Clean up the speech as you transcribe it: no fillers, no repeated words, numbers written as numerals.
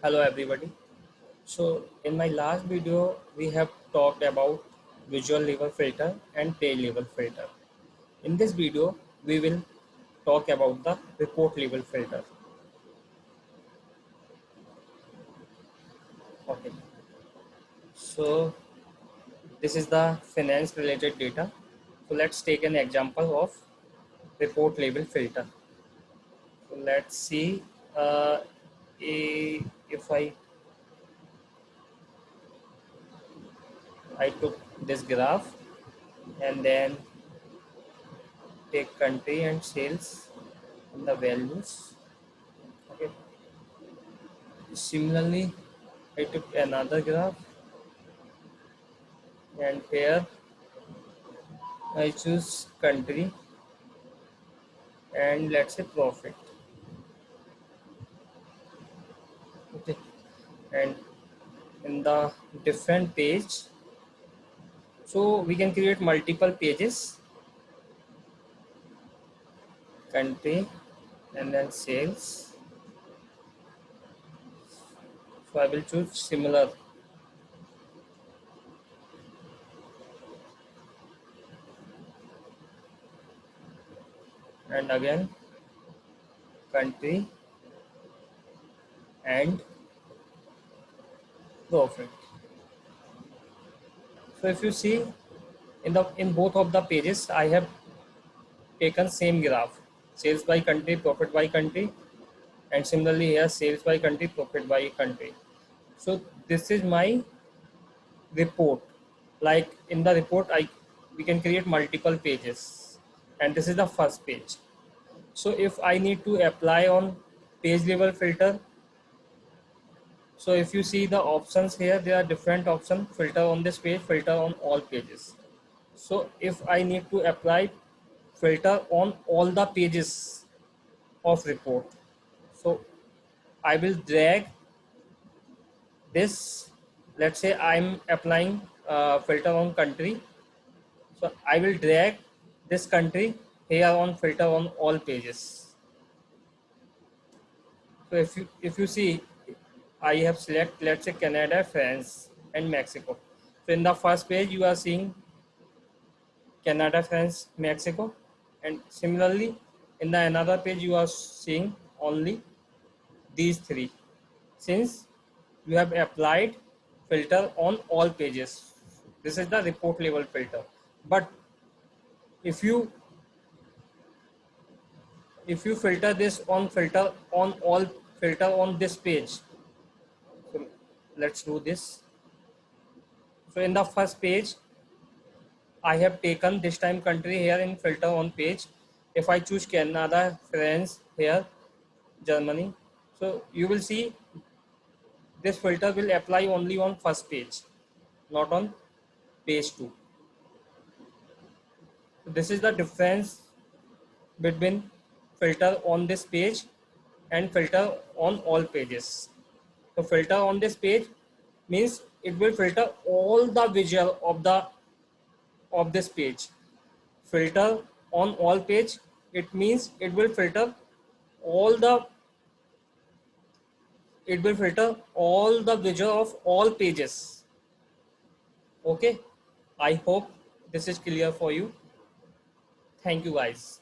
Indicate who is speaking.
Speaker 1: Hello everybody. So in my last video we have talked about visual level filter and page level filter. In this video we will talk about the report level filter. Okay. So this is the finance related data. So let's take an example of report level filter. So let's see uh, if I took this graph and then take country and sales and the values. Okay. Similarly, I took another graph and here I choose country and let's say profit. Okay. And in the different page, so we can create multiple pages, country and then sales. So I will choose similar. And again country and profit. So if you see in both of the pages I have taken same graph, sales by country, profit by country, and similarly here sales by country, profit by country. So this is my report. Like in the report we can create multiple pages and this is the first page. So if I need to apply on page level filter, so if you see the options here, there are different options: filter on this page, filter on all pages. So if I need to apply filter on all the pages of report, so I will drag this. Let's say I'm applying filter on country, so I will drag this country here on filter on all pages. So if you see, I have select, let's say, Canada, France and Mexico. So in the first page you are seeing Canada, France, Mexico, and similarly in the another page you are seeing only these three, since you have applied filter on all pages. This is the report level filter. But if you filter this on filter on all, filter on this page, so let's do this. So in the first page I have taken this time country here in filter on page. If I choose Canada, France here, Germany, so you will see this filter will apply only on first page, not on page 2. So this is the difference between filter on this page and filter on all pages. So filter on this page means it will filter all the visual of this page. Filter on all page, it means it will filter all the visual of all pages. Okay, I hope this is clear for you. Thank you guys.